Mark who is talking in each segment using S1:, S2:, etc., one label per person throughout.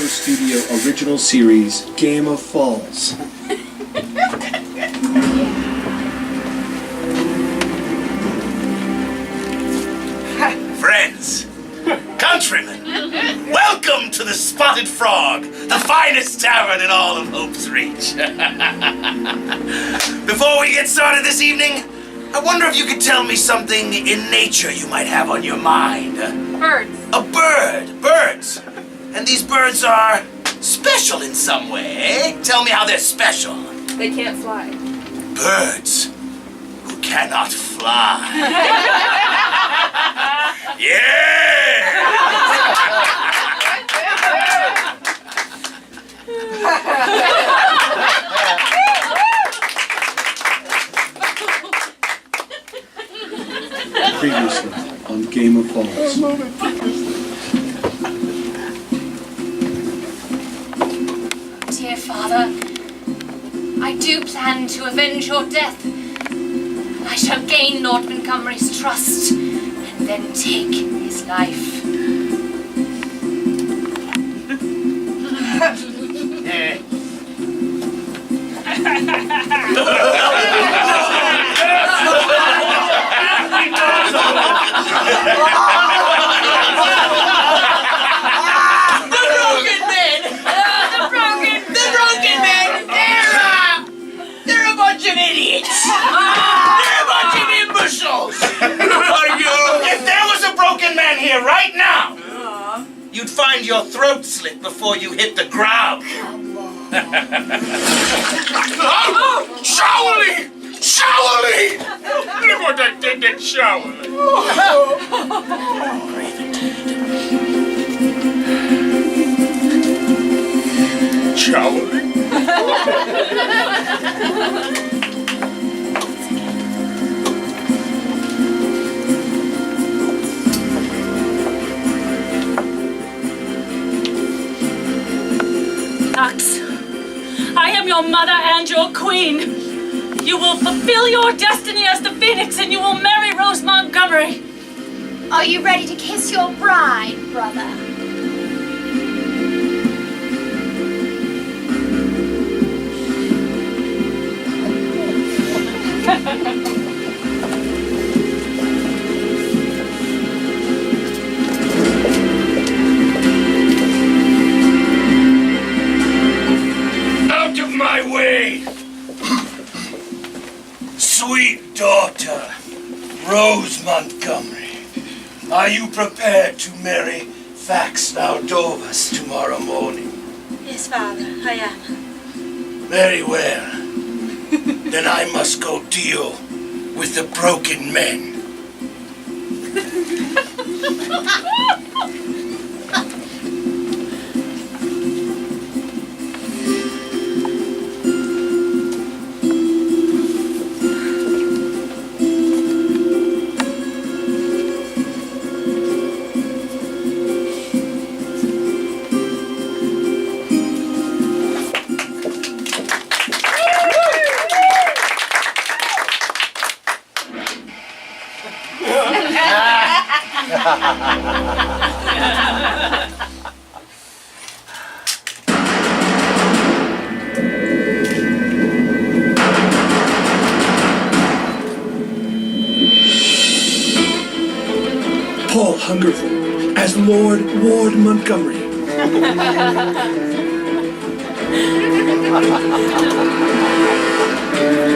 S1: Studio original series, Game of Falls.
S2: Friends, countrymen, welcome to the Spotted Frog, the finest tavern in all of Hope's Reach. Before we get started this evening, I wonder if you could tell me something in nature you might have on your mind.
S3: Birds.
S2: A bird. Birds. And these birds are special in some way, eh? Tell me how they're special.
S3: They can't fly.
S2: Birds who cannot fly. Yeah!
S1: Previously on Game of Falls.
S4: Dear Father, I do plan to avenge your death. I shall gain Lord Montgomery's trust and then take his life.
S2: They're a bunch of idiots. They're a bunch of imbeciles. If there was a broken man here right now, you'd find your throat slit before you hit the ground. Showerly! Showerly! Look what I did to Showerly. Showerly?
S5: Knox, I am your mother and your queen. You will fulfill your destiny as the Phoenix and you will marry Rose Montgomery.
S4: Are you ready to kiss your bride, brother?
S2: Out of my way! Sweet daughter, Rose Montgomery, are you prepared to marry Fax Valdovas tomorrow morning?
S5: Yes, Father, I am.
S2: Very well. Then I must go deal with the broken men.
S1: Hungerford as Lord Ward Montgomery.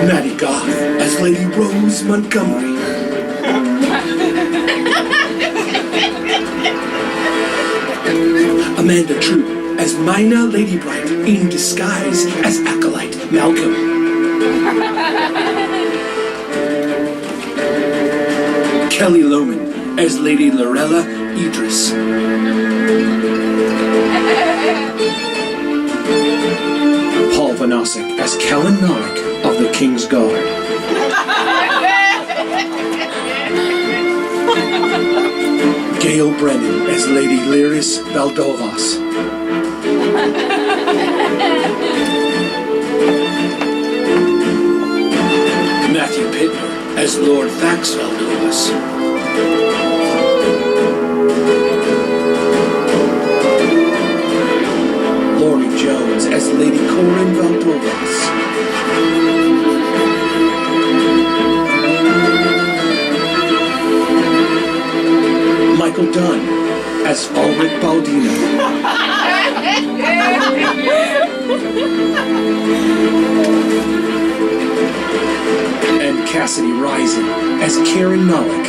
S1: Madi Goff as Lady Rose Montgomery. Amanda True as Mina Lady Bright in disguise as Acolyte Malcolm. Kelly Lohman as Lady Lorella Idris. Paul Vonasek as Callan Nowick of the King's Guard. Gale Brennan as Lady Lyris Valdovas. Matthew Pitner as Lord Fax Valdovas. Jones as Lady Montgomery and Valdovas. Michael Dunn as Ulrich Baldino. And Cassidy Rising as Karen Nollick.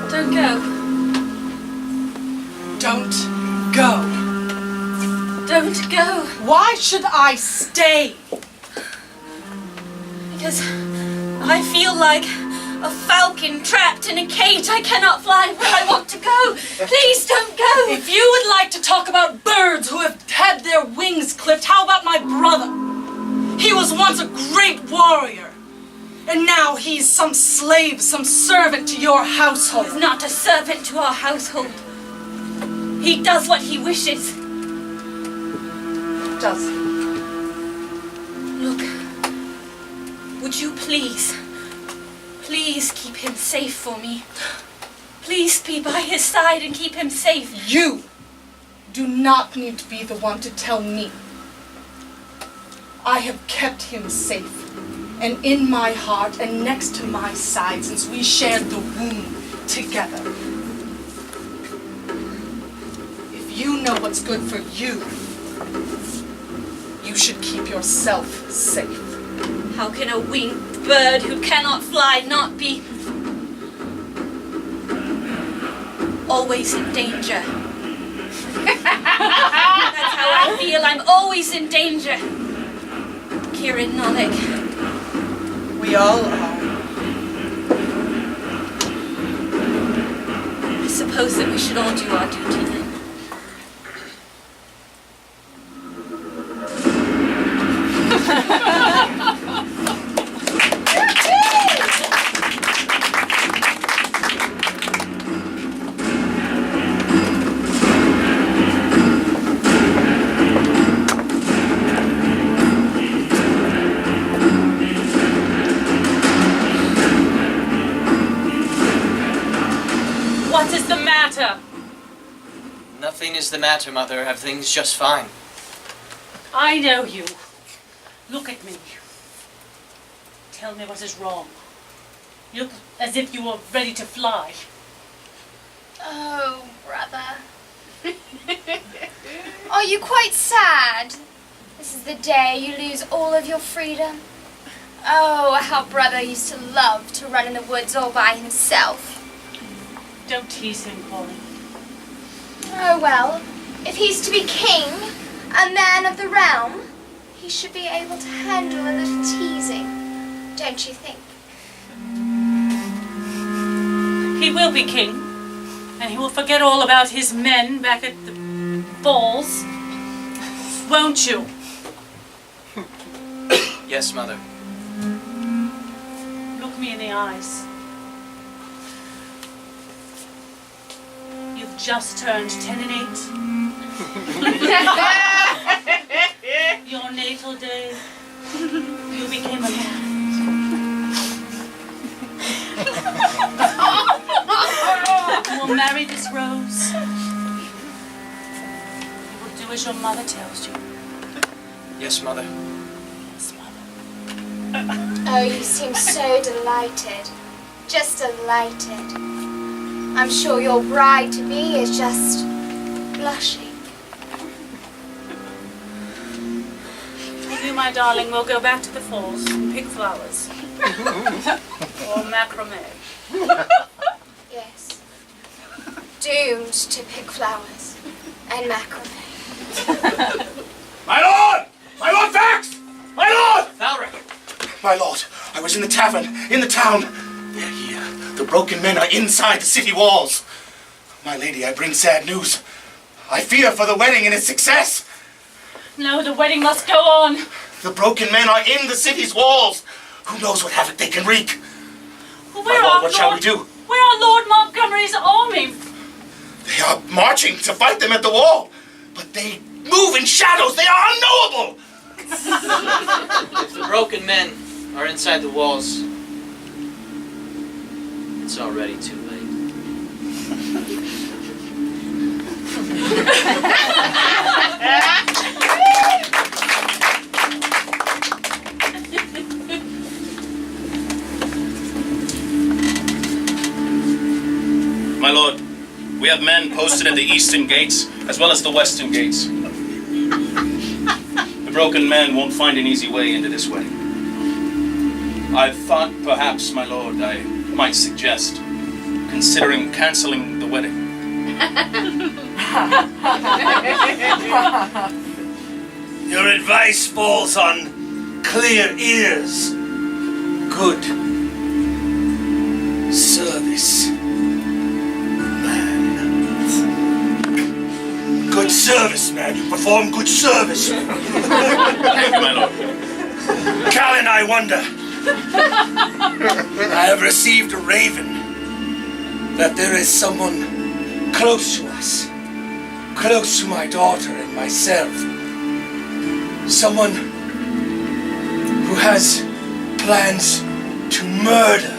S5: Don't go.
S6: Don't go.
S5: Don't go.
S6: Why should I stay?
S5: Because I feel like a falcon trapped in a cage. I cannot fly where I want to go. Please don't go.
S6: If you would like to talk about birds who have had their wings clipped, how about my brother? He was once a great warrior, and now he's some slave, some servant to your household.
S5: He's not a servant to our household. He does what he wishes.
S6: Does
S5: Look, would you please keep him safe for me? Please be by his side and keep him safe.
S6: you do not need to be the one to tell me. I have kept him safe and in my heart and next to my side since we shared the womb together. If you know what's good for you, you should keep yourself safe.
S5: How can a winged bird who cannot fly not be always in danger? That's how I feel. I'm always in danger. Kieran Nollick.
S6: We all are.
S5: I suppose that we should all do our duty then. What is the matter?
S7: Nothing is the matter, Mother. Everything's just fine.
S5: I know you. Look at me. Tell me what is wrong. You look as if you were ready to fly.
S4: Oh, brother. Are you quite sad? This is the day you lose all of your freedom. Oh, how brother used to love to run in the woods all by himself.
S5: Don't tease him, Cory.
S4: Oh, well, if he's to be king, a man of the realm, he should be able to handle a little teasing, don't you think?
S5: He will be king, and he will forget all about his men back at the balls. Won't you?
S7: Yes, Mother.
S5: Look me in the eyes. You've just turned 10 and 8. Your natal day, you became a man. You will marry this Rose. You will do as your mother tells you.
S7: Yes, Mother.
S5: Yes, Mother.
S4: Oh, you seem so delighted. Just delighted. I'm sure your bride-to-be is just blushing.
S5: You, my darling, will go back to the falls and pick flowers. Or macrame.
S4: Yes. Doomed to pick flowers and macrame.
S2: My lord! My lord Fax! My lord!
S7: Valric!
S2: My lord, I was in the tavern, in the town. They're here. The broken men are inside the city walls. My lady, I bring sad news. I fear for the wedding and its success.
S5: No, the wedding must go on.
S2: The broken men are in the city's walls. Who knows what havoc they can wreak?
S5: Well,
S2: My lord, what shall we do?
S5: Where are Lord Montgomery's army?
S2: They are marching to fight them at the wall. But they move in shadows. They are unknowable.
S7: If the broken men are inside the walls, it's already too late.
S8: My lord, we have men posted at the eastern gates as well as the western gates. The broken men won't find an easy way into this wedding. I thought perhaps, my lord, I might suggest considering canceling the wedding.
S2: Your advice falls on clear ears. Good service, man. Good service, man. You perform good service.
S8: Thank you, my lord.
S2: Cal and I wonder. I have received a raven that there is someone close to us, close to my daughter and myself. Someone who has plans to murder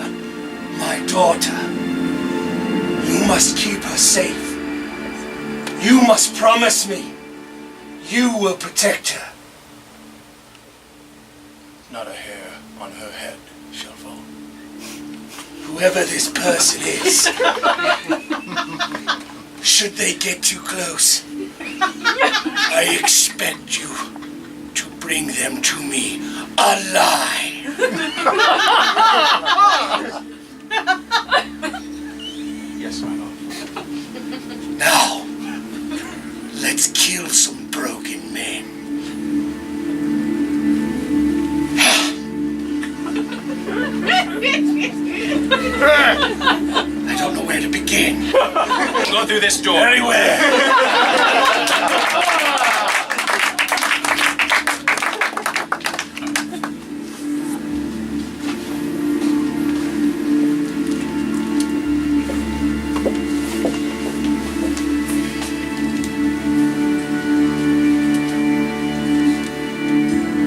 S2: my daughter. You must keep her safe. You must promise me you will protect her. Not a hair on her head shall fall. Whoever this person is, should they get too close, I expect you to bring them to me alive.
S8: Yes, my lord.
S2: Now, let's kill some broken men. I don't know where to begin.
S8: Go through this door.
S2: Anywhere.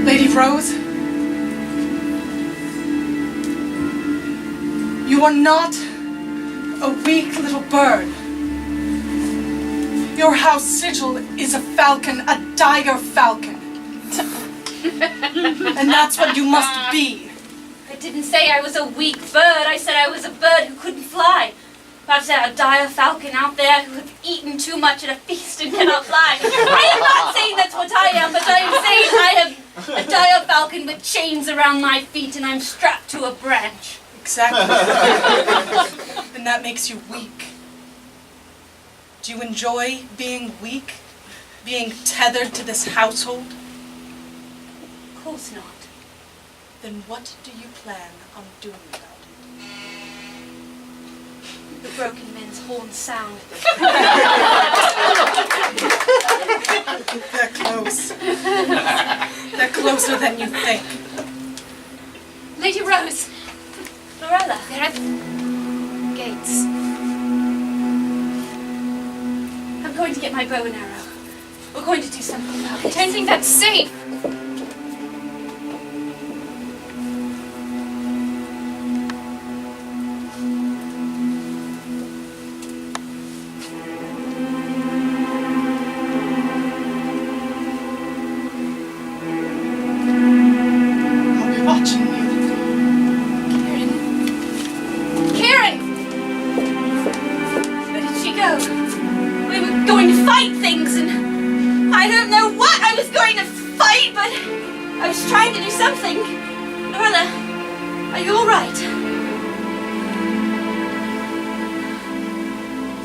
S6: Lady Rose, you are not a weak little bird. Your house sigil is a falcon, a dire falcon. And that's what you must be.
S4: I didn't say I was a weak bird. I said I was a bird who couldn't fly. Perhaps a dire falcon out there who have eaten too much at a feast and cannot fly. I am not saying that's what I am, but I am saying I am a dire falcon with chains around my feet and I'm strapped to a branch.
S6: Exactly. And that makes you weak. Do you enjoy being weak? Being tethered to this household?
S4: Of course not.
S6: Then what do you plan on doing about it?
S4: The broken men's horns sound.
S6: They're close. They're closer than you think.
S4: Lady Rose, Lorella, they're at the gates. I'm going to get my bow and arrow. We're going to do something about it. I don't think that's safe.
S6: I'll be watching you.
S4: Karen! Where did she go? We were going to fight things and I don't know what I was going to fight, but I was trying to do something. Lorella, are you all right?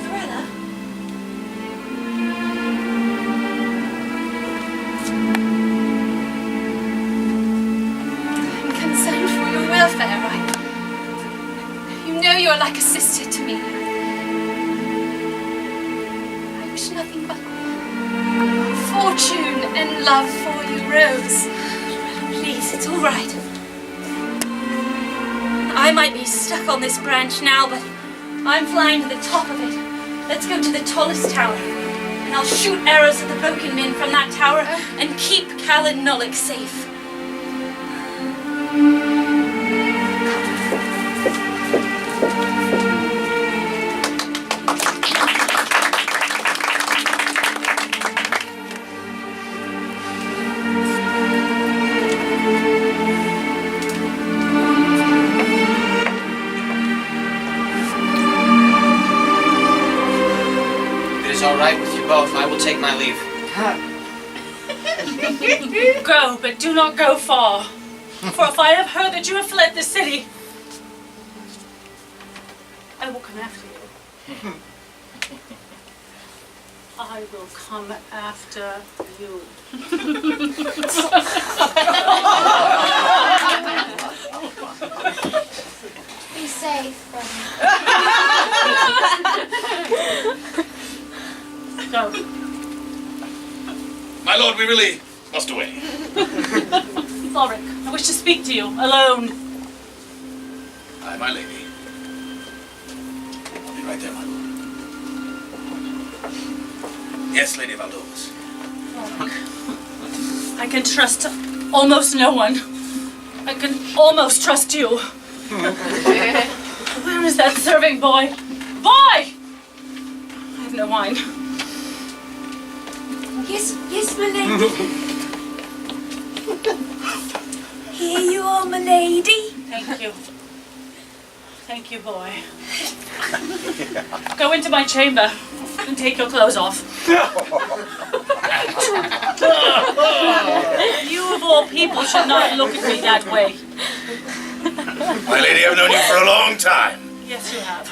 S4: Lorella? I'm concerned for your welfare, right? You know you're like a sister to me. I wish nothing but fortune and love for you, Rose. Please, it's all right. I might be stuck on this branch now, but I'm flying to the top of it. Let's go to the tallest tower, and I'll shoot arrows at the broken men from that tower and keep Cal and Nollick safe.
S7: All right with you both, I will take my leave.
S5: Go, but do not go far. For if I have heard that you have fled the city, I will come after you. I will come after you.
S4: Be safe,
S5: Go.
S8: My lord, we really must away.
S5: Laurie, I wish to speak to you, alone.
S8: Aye, my lady. I'll be right there, my lord. Yes, Lady Valdovas.
S5: I can trust almost no one. I can almost trust you. Where is that serving boy? Boy! I have no wine.
S4: Yes, my lady. Here you are, my lady.
S5: Thank you. Thank you, boy. Go into my chamber and take your clothes off. You of all people should not look at me that way.
S8: My lady, I've known you for a long time.
S5: Yes, you have.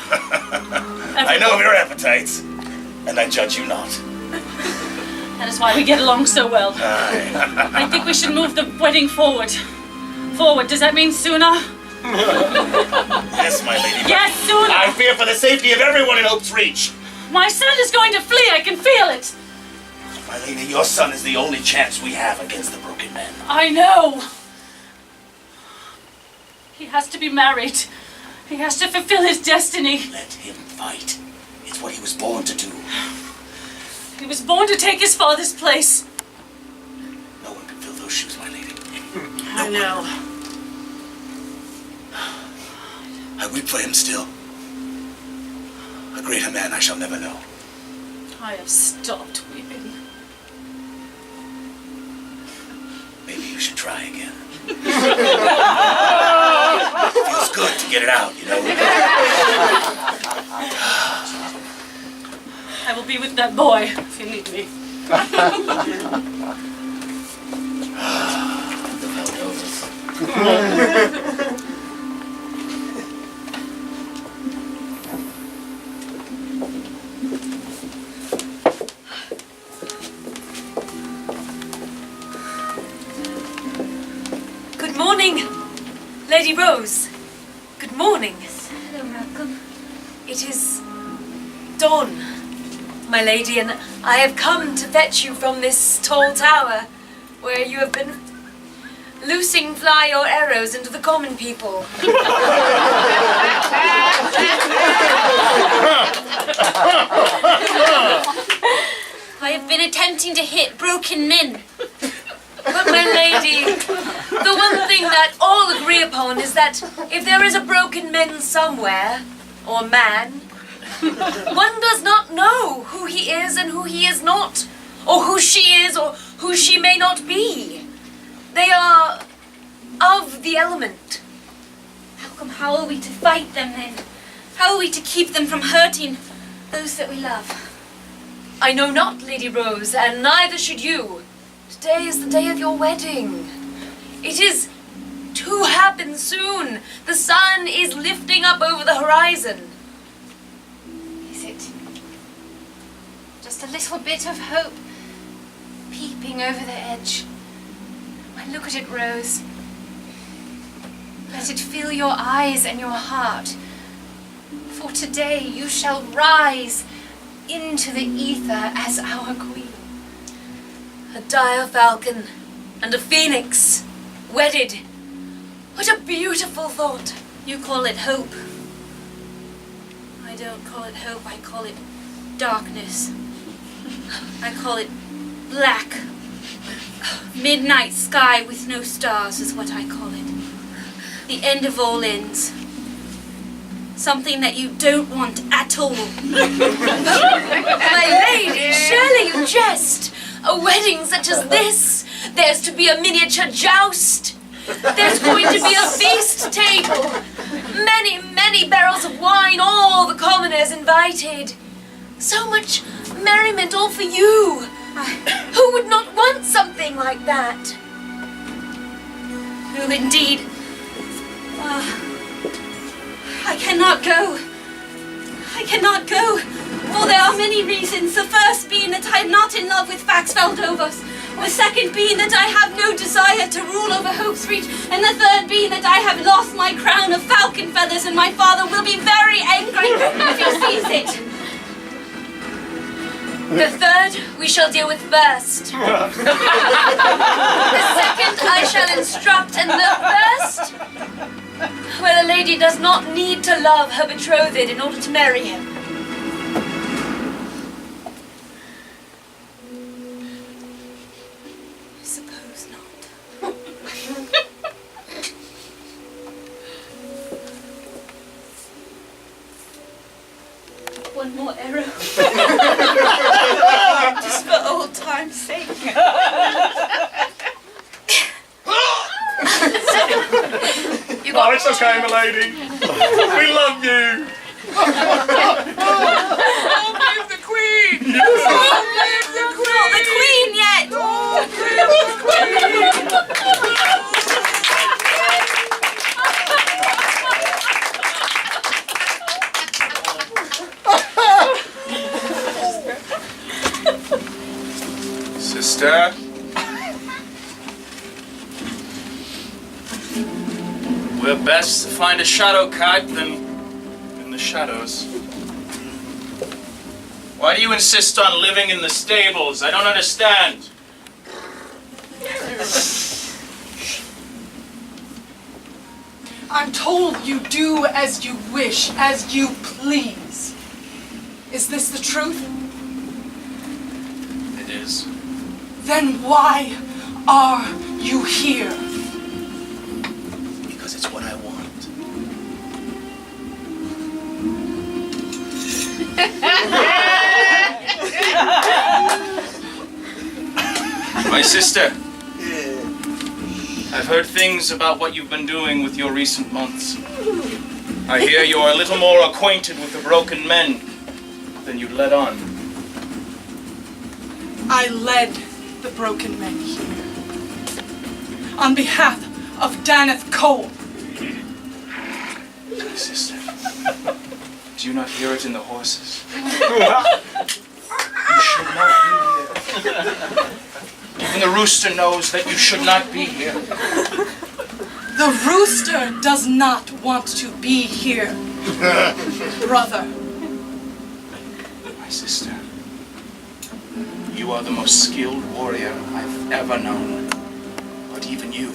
S8: I know of your appetites, and I judge you not.
S5: That is why we get along so well.
S8: Aye.
S5: I think we should move the wedding forward. Forward, does that mean sooner?
S8: Yes, my lady.
S5: Yes, sooner!
S8: I fear for the safety of everyone in Oak's Reach.
S5: My son is going to flee, I can feel it.
S8: My lady, your son is the only chance we have against the broken men.
S5: I know. He has to be married. He has to fulfill his destiny.
S8: Let him fight. It's what he was born to do.
S5: He was born to take his father's place.
S8: No one can fill those shoes, my lady.
S5: I know.
S8: I weep for him still. A greater man I shall never know.
S5: I have stopped weeping.
S8: Maybe you should try again. Feels good to get it out, you know.
S5: I will be with that boy if you need me.
S4: Good morning, Lady Rose. Good morning.
S3: Hello, Malcolm.
S4: It is dawn, my lady, and I have come to fetch you from this tall tower where you have been loosing fly your arrows into the common people. I have been attempting to hit broken men. But my lady, the one thing that all agree upon is that if there is a broken man somewhere, or man, one does not know who he is and who he is not, or who she is or who she may not be. They are of the element.
S3: Malcolm, how are we to fight them then? How are we to keep them from hurting those that we love?
S4: I know not, Lady Rose, and neither should you. Today is the day of your wedding. It is to happen soon. The sun is lifting up over the horizon.
S3: Is it just a little bit of hope peeping over the edge? Why, look at it, Rose. Let it fill your eyes and your heart. For today you shall rise into the ether as our queen.
S4: A dire falcon and a phoenix, wedded. What a beautiful thought.
S3: You call it hope. I don't call it hope, I call it darkness. I call it black. Midnight sky with no stars is what I call it. The end of all ends. Something that you don't want at all.
S4: My lady, surely you jest. A wedding such as this. There's to be a miniature joust. There's going to be a feast table. Many, many barrels of wine, all the commoners invited. So much merriment all for you. Who would not want something like that?
S3: Who indeed? I cannot go. I cannot go. For there are many reasons. The first being that I am not in love with Valdovas. The second being that I have no desire to rule over Hope's Reach. And the third being that I have lost my crown of falcon feathers and my father will be very angry if he sees it.
S4: The third we shall deal with first. The second I shall instruct, and the first, well, a lady does not need to love her betrothed in order to marry him.
S3: I suppose not. One more arrow. Just for old time's sake.
S8: It's okay, my lady. We love you.
S2: Long live the Queen! Long live the Queen!
S3: Not the Queen yet!
S2: Long live the
S8: Queen! Sister? We're best to find a shadow kite than in the shadows. Why do you insist on living in the stables? I don't understand.
S6: I'm told you do as you wish, as you please. Is this the truth?
S8: It is.
S6: Then why are you here?
S8: Because it's what I want. My sister, I've heard things about what you've been doing with your recent months. I hear you're a little more acquainted with the broken men than you'd let on.
S6: I led the broken men here on behalf of Daneth Cole.
S8: My sister, do you not hear it in the horses? You should not be here. Even the rooster knows that you should not be here.
S6: The rooster does not want to be here, brother.
S8: My sister, you are the most skilled warrior I've ever known. But even you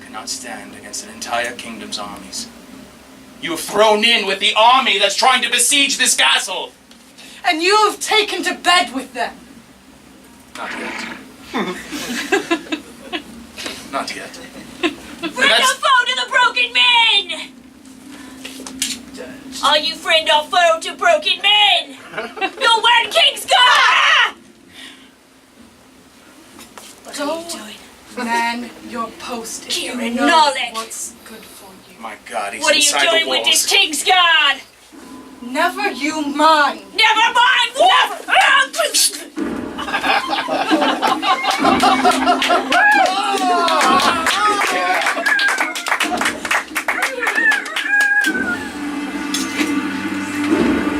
S8: cannot stand against an entire kingdom's armies. You have thrown in with the army that's trying to besiege this castle.
S6: And you have taken to bed with them.
S8: Not yet. Not yet.
S4: Bring a foe to the broken men! Are you friend or foe to broken men? Your word, King's God! What are you doing?
S6: Man, your post if you
S4: Kieran
S6: know
S4: Nollick.
S6: what's good for you.
S8: My God, he's
S4: What are you
S8: inside
S4: doing
S8: the
S4: with
S8: walls.
S4: this King's God?
S6: Never you mind.
S4: Never mind!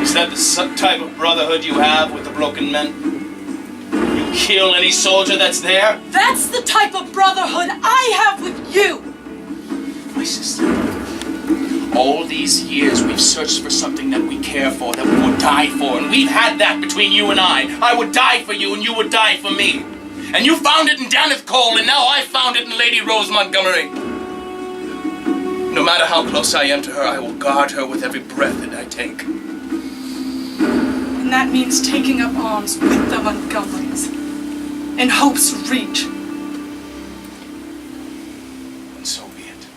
S8: Is that the type of brotherhood you have with the broken men? You kill any soldier that's there?
S6: That's the type of brotherhood I have with you.
S8: My sister, all these years we've searched for something that we care for, that we would die for, and we've had that between you and I. I would die for you and you would die for me. And you found it in Daneth Cole, and now I found it in Lady Rose Montgomery. No matter how close I am to her, I will guard her with every breath that I take.
S6: And that means taking up arms with the Montgomerys in Hope's Reach.
S8: And so be it.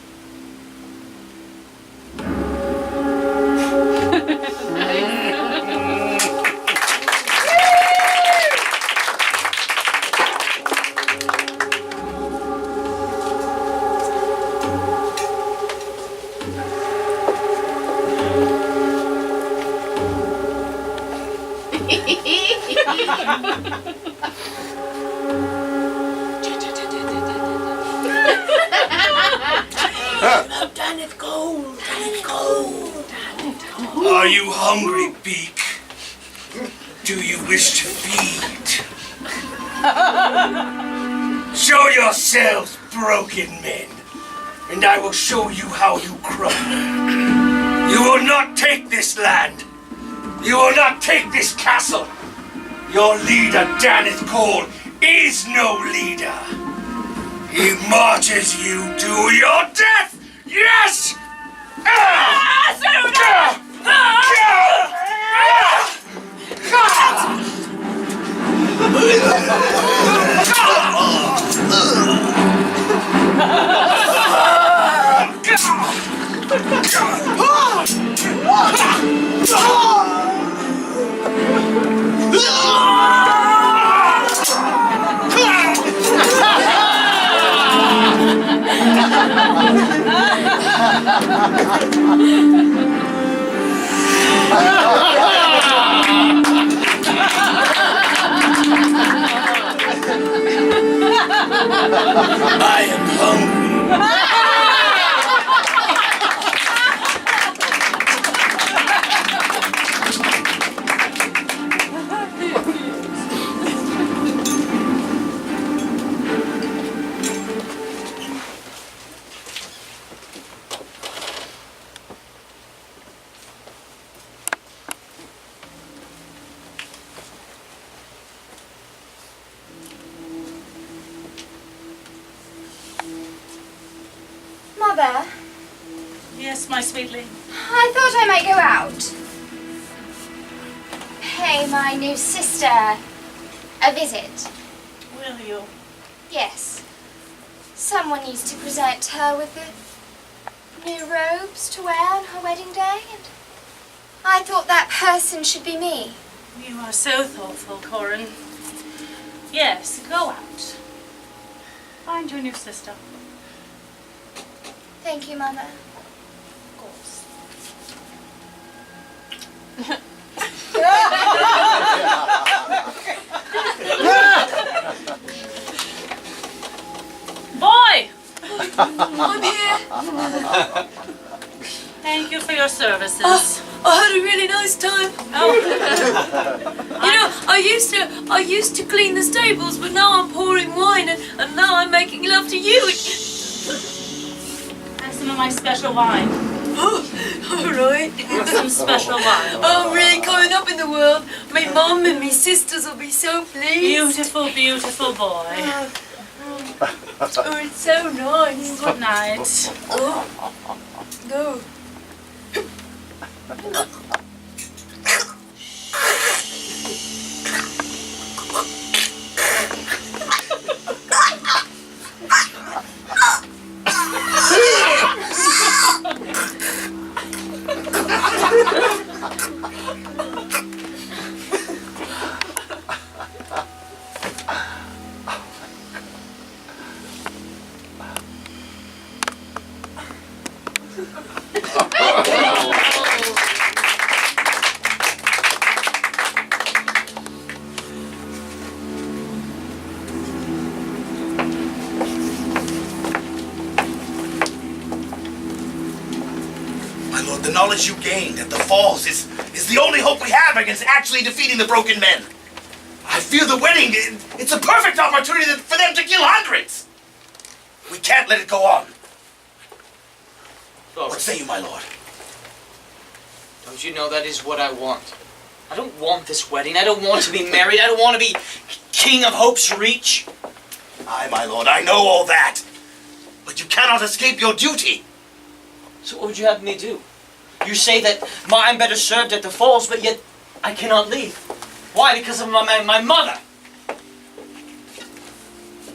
S1: Are you hungry, Beak? Do you wish to feed? Show yourselves, broken men, and I will show you how you crumble. You will not take this land. You will not take this castle. Your leader, Daneth Cole, is no leader. He marches you to your death! Yes! I am hungry.
S3: Mother,
S5: Yes, my sweetling.
S3: I thought I might go out. Pay my new sister a visit.
S5: Will you?
S3: Yes. Someone needs to present her with the new robes to wear on her wedding day, and I thought that person should be me.
S5: You are so thoughtful, Corin. Yes, go out. Find your new sister.
S3: Thank you, Mother.
S5: Of course. Boy!
S6: I'm here.
S5: Thank you for your services.
S6: I had a really nice time.
S5: Oh.
S6: You know, I used to clean the stables, but now I'm pouring wine, and now I'm making love to you.
S5: Have some of my special wine.
S6: Oh, all right.
S5: Have some special wine.
S6: I'm really coming up in the world. My mum and my sisters will be so pleased.
S5: Beautiful, beautiful boy.
S6: Oh, it's so nice.
S5: Good night.
S6: Oh, go.
S2: The knowledge you gained at the falls is the only hope we have against actually defeating the broken men. I fear the wedding, it's a perfect opportunity for them to kill hundreds. We can't let it go on. What say you, my lord?
S7: Don't you know that is what I want? I don't want this wedding. I don't want to be married. I don't want to be king of Hope's Reach.
S2: Aye, my lord, I know all that. But you cannot escape your duty.
S7: So what would you have me do? You say that I'm better served at the falls, but yet I cannot leave. Why? Because of my mother.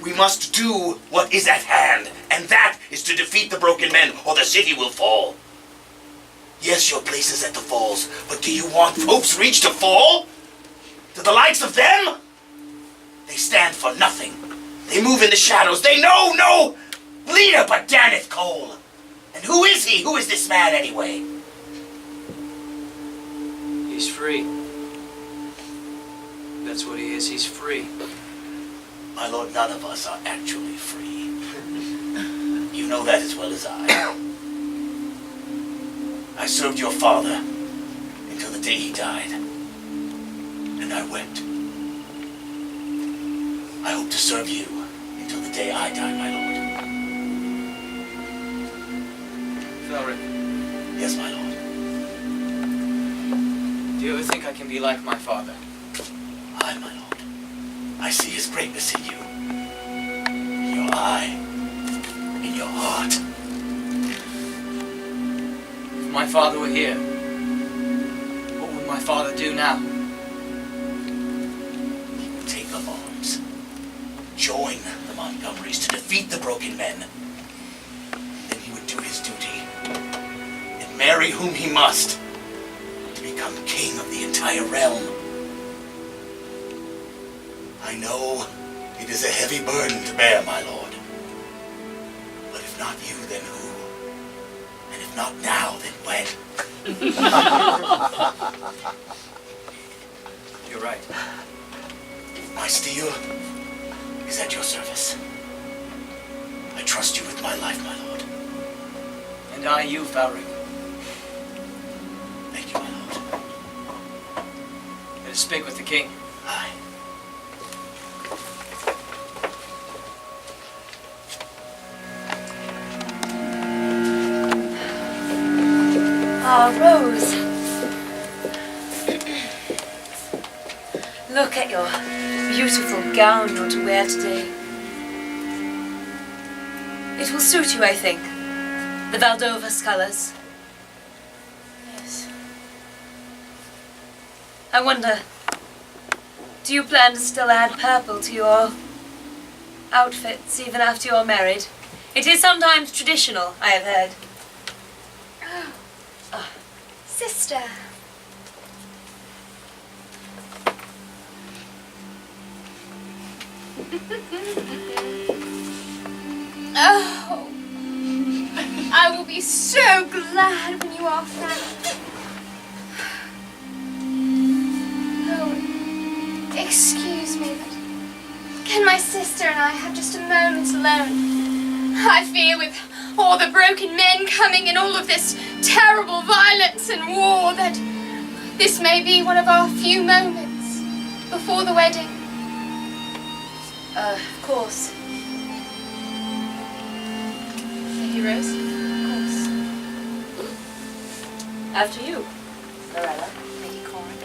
S2: We must do what is at hand, and that is to defeat the broken men, or the city will fall. Yes, your place is at the falls, but do you want Pope's Reach to fall? To the likes of them? They stand for nothing. They move in the shadows. They know no leader but Daneth Cole. And who is he? Who is this man anyway?
S7: He's free. That's what he is. He's free.
S2: My lord, none of us are actually free. You know that as well as I. I served your father until the day he died. And I wept. I hope to serve you until the day I die, my lord.
S7: Laurie,
S2: Yes, my lord.
S7: do you ever think I can be like my father?
S2: Aye, my lord. I see his greatness in you. In your eye. In your heart.
S7: If my father were here, what would my father do now?
S2: He would take up arms. Join the Montgomerys to defeat the broken men. Then he would do his duty. And marry whom he must. To become king of the entire realm. I know it is a heavy burden to bear, my lord. But if not you, then who? And if not now, then when?
S7: You're right.
S2: My steel is at your service. I trust you with my life, my lord.
S7: And I you, Valric.
S2: Thank you, my lord.
S7: Let us speak with the king.
S2: Aye.
S4: Ah, Rose. Look at your beautiful gown you're to wear today. It will suit you, I think. The Valdovas colors.
S3: Yes.
S4: I wonder, do you plan to still add purple to your outfits even after you're married? It is sometimes traditional, I have heard.
S3: Sister. Oh, I will be so glad when you are found. Oh, excuse me, but can my sister and I have just a moment alone? I fear with all the broken men coming and all of this terrible violence and war that this may be one of our few moments before the wedding.
S4: Of course.
S3: Thank you, Rose.
S4: Of course. After you, Lorella.
S3: Thank you, Cory.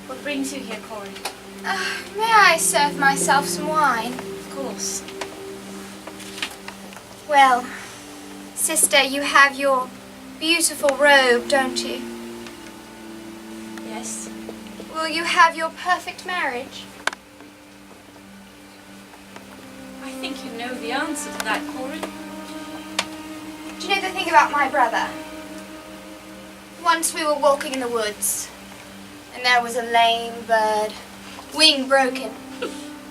S3: What brings you here, Cory? May I serve myself some wine?
S4: Of course.
S3: Well, sister, you have your beautiful robe, don't you?
S4: Yes.
S3: Will you have your perfect marriage?
S5: I think you know the answer to that, Cory.
S3: Do you know the thing about my brother? Once we were walking in the woods, and there was a lame bird, wing broken.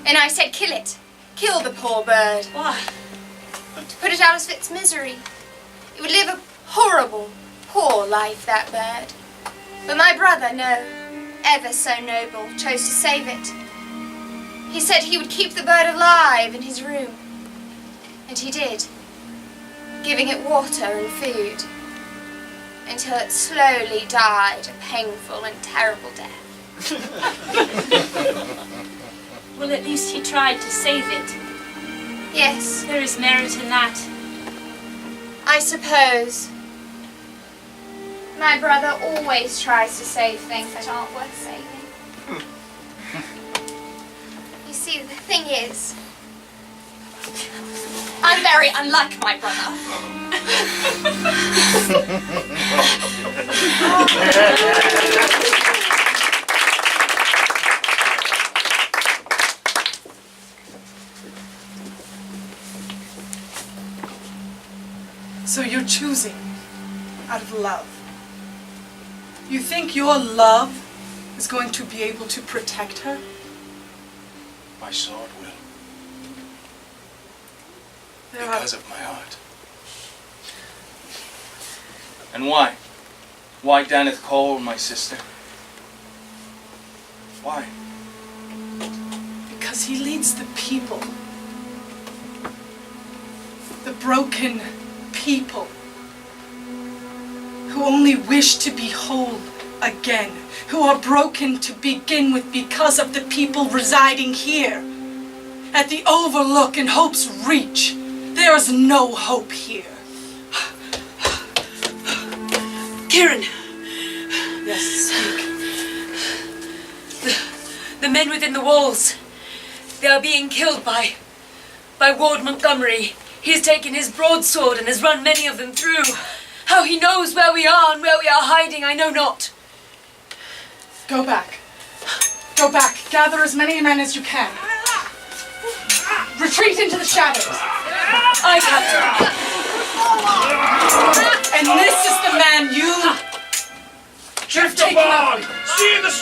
S3: And I said, kill it. Kill the poor bird.
S5: Why?
S3: To put it out of its misery. It would live a horrible, poor life, that bird. But my brother, no, ever so noble, chose to save it. He said he would keep the bird alive in his room. And he did, giving it water and food, until it slowly died a painful and terrible death.
S5: Well, at least he tried to save it.
S3: Yes,
S5: There is merit in that.
S3: I suppose. My brother always tries to save things that aren't worth saving.
S9: You see, the thing is,
S3: I'm very unlike my brother.
S6: So you're choosing out of love. You think your love is going to be able to protect her?
S8: My sword will.
S6: There
S8: Because of my heart. And why? Why danneth Cole, my sister? Why?
S6: Because he leads the people. The broken people. Who only wish to be whole again. Who are broken to begin with because of the people residing here. At the Overlook and Hope's Reach. There is no hope here.
S10: Kieran!
S6: Yes, speak.
S10: The men within the walls. They are being killed by Ward Montgomery. He's taken his broadsword and has run many of them through. How he knows where we are and where we are hiding, I know not.
S6: Go back. Go back. Gather as many men as you can. Retreat into the shadows.
S10: Aye, Captain.
S6: And this is the man you've taken up.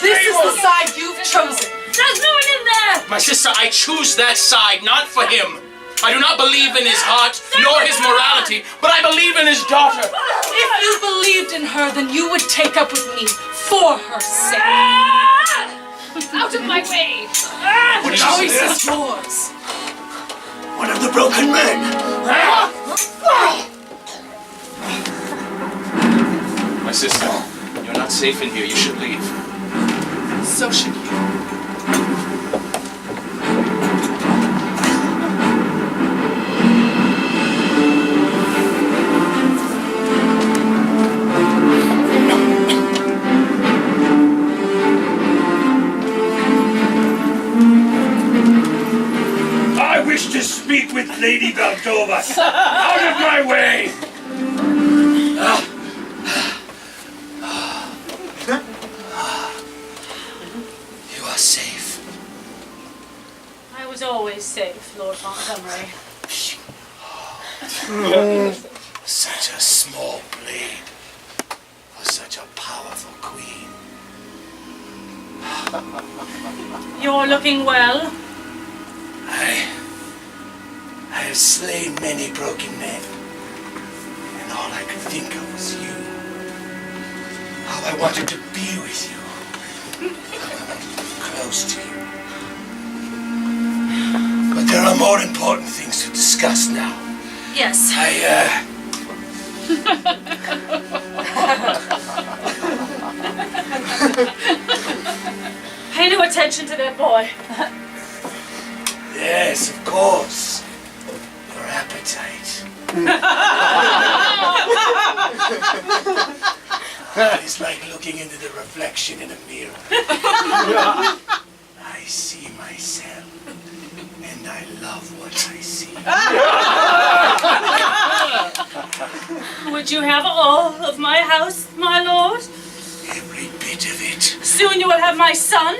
S6: This is the side you've chosen.
S10: There's no one in there!
S2: My sister, I choose that side, not for him. I do not believe in his heart, nor his morality, but I believe in his daughter.
S6: If you believed in her, then you would take up with me for her sake.
S10: Out of my way!
S6: The choice is yours.
S1: One of the broken men.
S8: My sister, you're not safe in here. You should leave.
S6: So should you.
S1: I wish to speak with Lady Valdovas. Out of my way! You are safe.
S5: I was always safe, Lord Montgomery.
S1: Such a small blade for such a powerful queen.
S5: You're looking well.
S1: I have slain many broken men, and all I could think of was you. How I wanted to be with you, close to you. But there are more important things to discuss now.
S5: Yes. Pay no attention to that boy.
S1: Yes, of course. Your appetite. It's like looking into the reflection in a mirror. I see myself, and I love what I see.
S5: Would you have all of my house, my lord?
S1: Every bit of it.
S5: Soon you will have my son.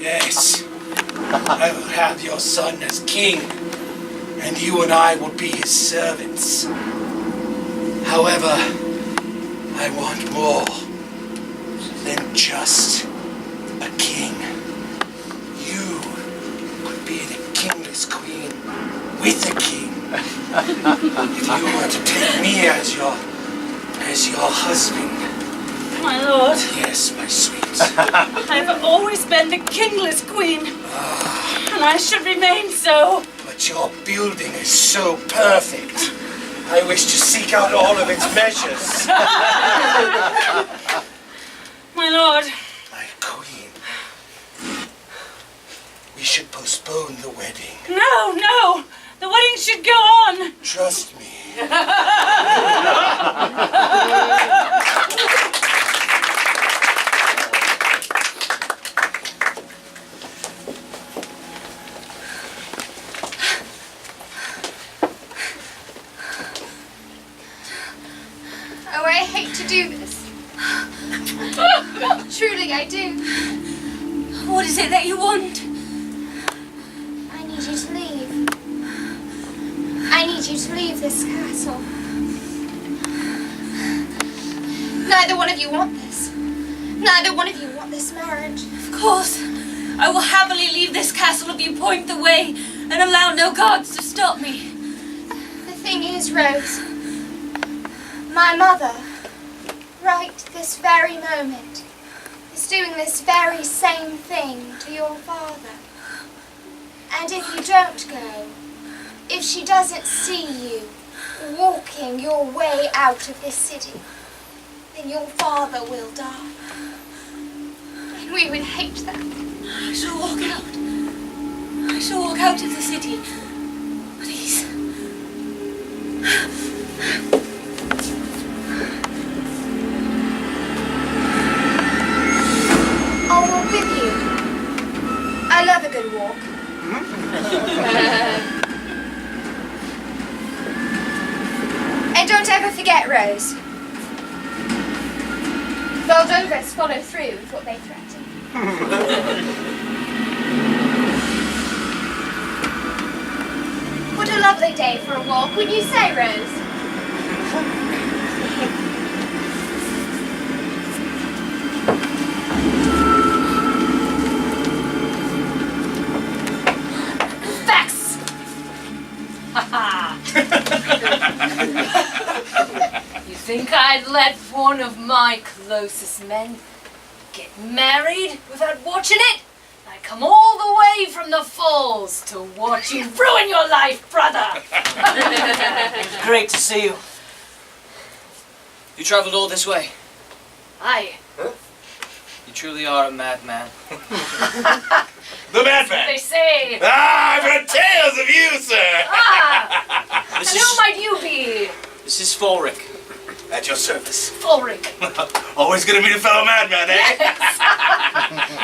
S1: Yes, I will have your son as king, and you and I will be his servants. However, I want more than just a king. You could be the kingless queen with a king. If you were to take me as your husband.
S5: My lord.
S1: Yes, my sweet.
S5: I have always been the kingless queen, and I should remain so.
S1: But your building is so perfect. I wish to seek out all of its measures.
S5: My lord.
S1: My queen. We should postpone the wedding.
S5: No, no. The wedding should go on.
S1: Trust me.
S9: Oh, I hate to do this. Truly, I do.
S3: What is it that you want?
S9: I need you to leave. I need you to leave this castle. Neither one of you want this. Neither one of you want this marriage.
S3: Of course. I will happily leave this castle if you point the way and allow no guards to stop me.
S9: The thing is, Rose, my mother, right this very moment, is doing this very same thing to your father. And if you don't go, if she doesn't see you walking your way out of this city, then your father will die. And we would hate that.
S3: I shall walk out. I shall walk out of the city. Please.
S9: I'll walk with you. I love a good walk. And don't ever forget, Rose. Valdovas follow through with what they threaten. What a lovely day for a walk, wouldn't you say, Rose?
S10: Facts! You think I'd let one of my closest men get married without watching it? I come all the way from the falls to watch you ruin your life, brother!
S7: Great to see you. You traveled all this way.
S10: Aye.
S7: You truly are a madman.
S8: The madman!
S10: They say.
S8: Ah, I've heard tales of you, sir!
S10: Ah! And who might you be?
S7: This is Fulric.
S8: At your service.
S10: Fulric.
S8: Always gonna meet a fellow madman, eh?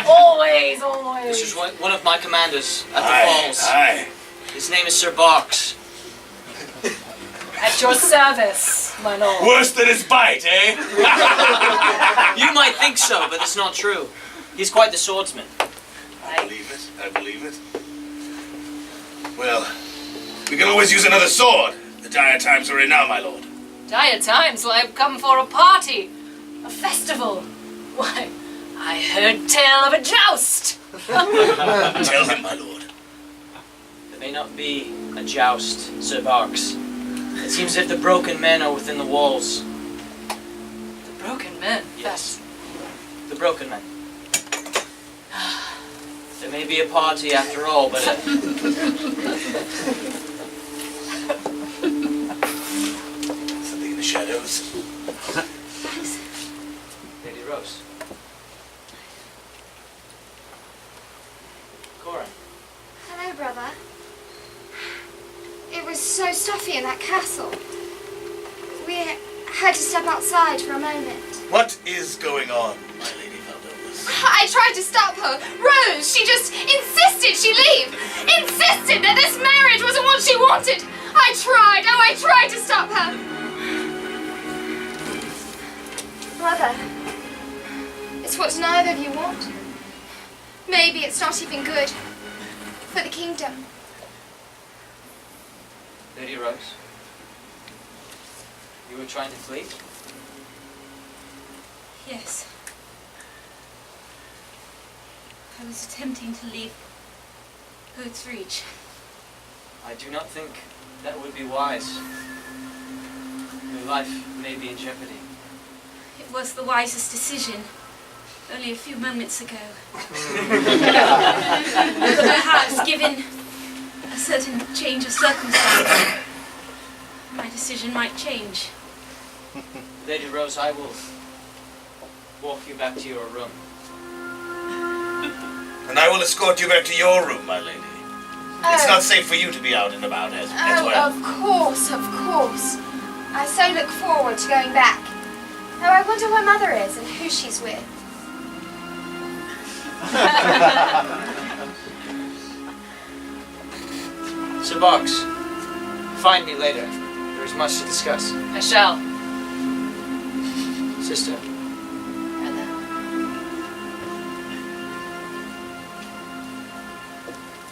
S10: Always, always.
S7: This is one of my commanders at the
S8: Aye,
S7: falls.
S8: aye.
S7: His name is Sir Barks.
S10: At your service, my lord.
S8: Worse than his bite, eh?
S7: You might think so, but it's not true. He's quite the swordsman.
S8: I believe it. I believe it. Well, we can always use another sword. The dire times are in now, my lord.
S10: Dire times, well, I've come for a party. A festival. Why, I heard tell of a joust.
S8: Tell him, my lord.
S7: There may not be a joust, Sir Barks. It seems as if the broken men are within the walls.
S10: The broken men?
S7: Yes. The broken men. There may be a party after all, but...
S8: Something in the shadows.
S7: Lady Rose. Cory.
S9: Hello, brother. It was so stuffy in that castle. We had to step outside for a moment.
S8: What is going on, my Lady Valdovas?
S9: I tried to stop her. Rose, she just insisted she leave. Insisted that this marriage wasn't what she wanted. I tried to stop her. Brother, it's what neither of you want. Maybe it's not even good for the kingdom.
S7: Lady Rose. You were trying to flee?
S3: Yes. I was attempting to leave Boat's Reach.
S7: I do not think that would be wise. Your life may be in jeopardy.
S3: It was the wisest decision. Only a few moments ago. Perhaps, given a certain change of circumstance, my decision might change.
S7: Lady Rose, I will walk you back to your room.
S8: And I will escort you back to your room, my lady.
S2: It's not safe for you to be out and about as well.
S9: Of course, of course. I so look forward to going back. Though I wonder where Mother is and who she's with.
S7: Sir Box, find me later. There is much to discuss.
S10: I shall.
S7: Sister.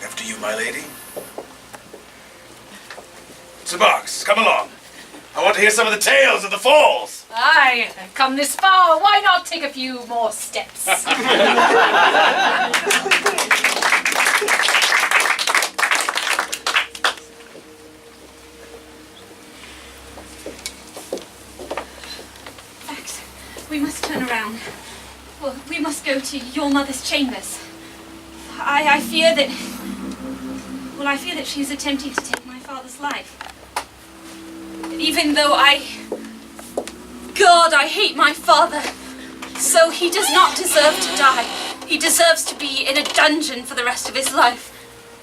S1: After you, my lady. Sir Box, come along. I want to hear some of the tales of the falls.
S10: Aye, I've come this far. Why not take a few more steps?
S3: Max, we must turn around. Well, we must go to your mother's chambers. I fear that... Well, I fear that she is attempting to take my father's life. Even though God, I hate my father. So he does not deserve to die. He deserves to be in a dungeon for the rest of his life.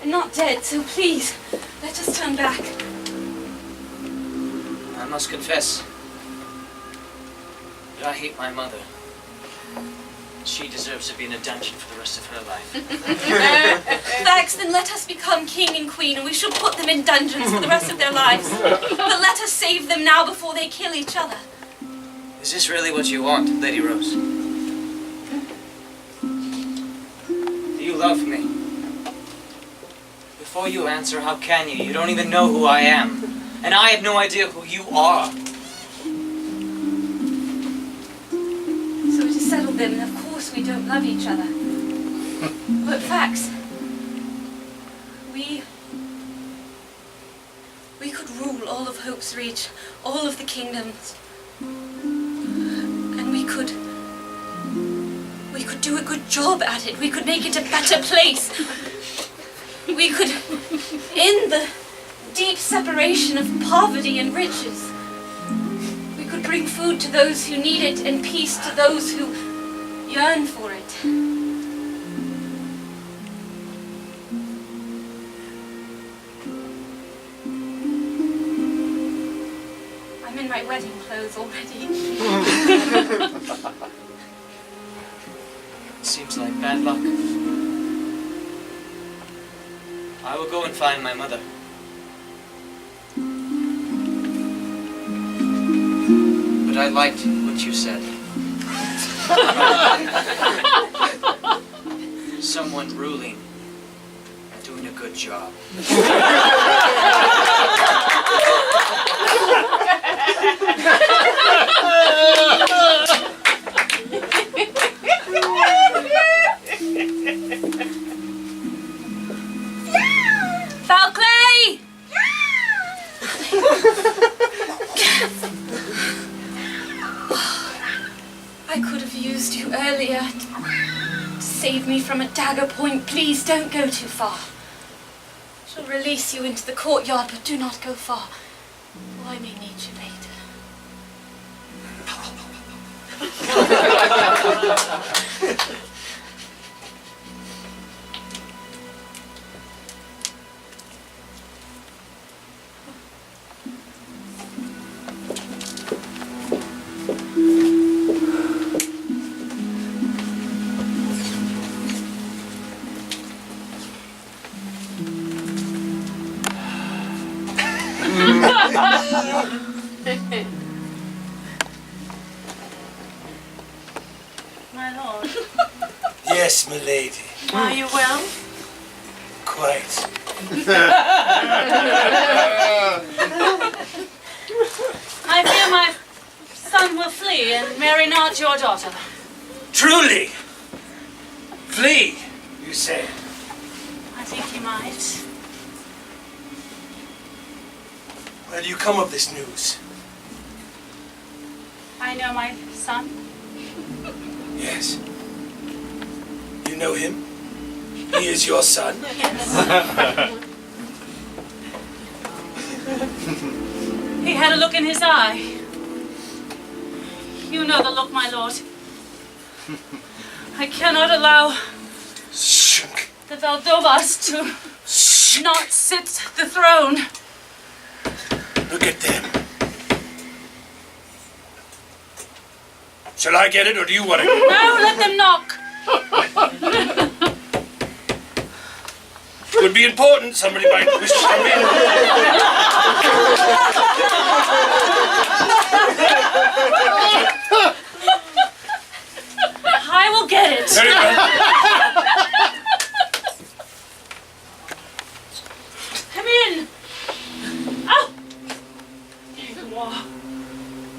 S3: And not dead, so please, let us turn back.
S7: I must confess that I hate my mother. She deserves to be in a dungeon for the rest of her life.
S3: Thanks, then let us become king and queen, and we shall put them in dungeons for the rest of their lives. But let us save them now before they kill each other.
S7: Is this really what you want, Lady Rose? Do you love me? Before you answer, how can you? You don't even know who I am. And I have no idea who you are.
S3: So it is settled then, and of course we don't love each other. But facts, we could rule all of Hope's Reach, all of the kingdoms. And we could do a good job at it. We could make it a better place. We could end the deep separation of poverty and riches. We could bring food to those who need it and peace to those who yearn for it. I'm in my wedding clothes already.
S7: Seems like bad luck. I will go and find my mother. But I liked what you said. Someone ruling and doing a good job.
S3: Falclay! I could have used you earlier to save me from a dagger point. Please don't go too far. I shall release you into the courtyard, but do not go far, or I may need you later.
S5: My lord,
S1: Yes, my lady.
S5: are you well?
S1: Quite.
S5: I fear my son will flee and marry not your daughter.
S1: Truly. Flee, you say.
S5: I think he might.
S1: Where do you come of this news?
S5: I know my son.
S1: Yes. You know him? He is your son?
S5: He had a look in his eye. You know the look, my lord. I cannot allow
S1: Shh.
S5: the Valdovas to...
S1: Shh.
S6: not sit the throne.
S1: Look at them. Shall I get it, or do you want it?
S6: No, let them knock.
S1: Could be important. Somebody might wish to come in.
S6: I will get it.
S1: Very well.
S6: Come in. Oh. Here you are.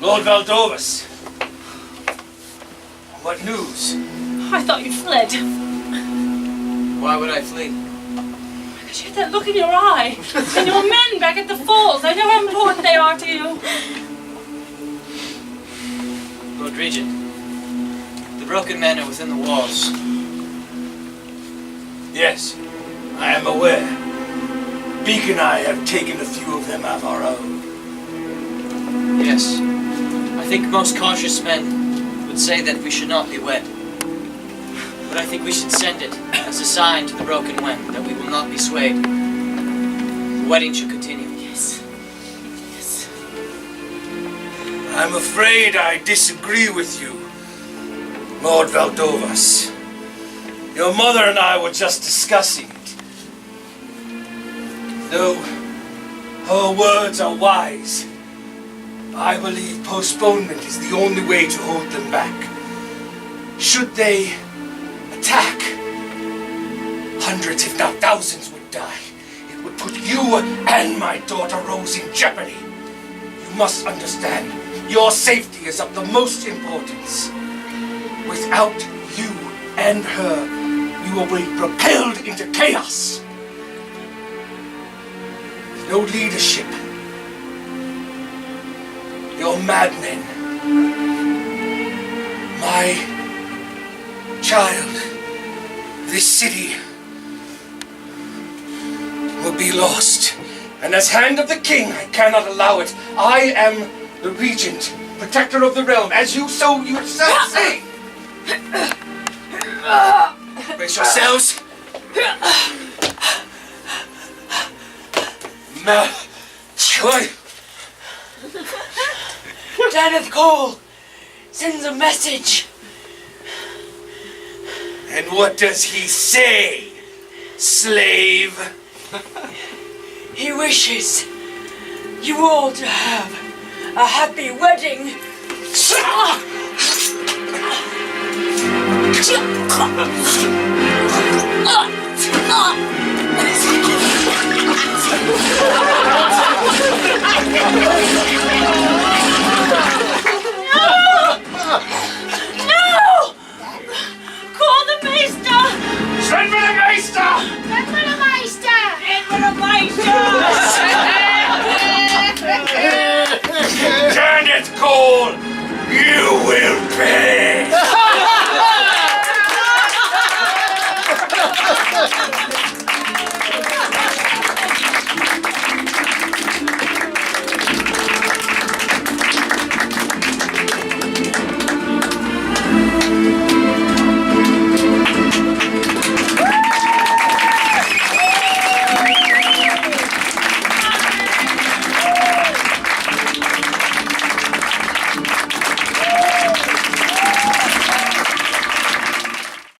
S1: Lord Valdovas. What news?
S6: I thought you fled.
S7: Why would I flee?
S6: Because you had that look in your eye. And your men back at the falls. I know how important they are to you.
S7: Lord Regent, the broken men are within the walls.
S1: Yes, I am aware. Beak and I have taken a few of them of our own.
S7: Yes. I think most cautious men would say that we should not be wed. But I think we should send it as a sign to the broken men that we will not be swayed. The wedding should continue.
S6: Yes. Yes.
S1: I'm afraid I disagree with you, Lord Valdovas. Your mother and I were just discussing it. Though her words are wise, I believe postponement is the only way to hold them back. Should they attack, hundreds if not thousands would die. It would put you and my daughter Rose in jeopardy. You must understand, your safety is of the most importance. Without you and her, we will be propelled into chaos. No leadership. You're madmen. My child, this city will be lost. And as Hand of the King, I cannot allow it. I am the Regent, protector of the realm, as you so yourself say. Brace yourselves. What?
S10: Danneth Cole sends a message.
S1: And what does he say, slave?
S10: He wishes you all to have a happy wedding.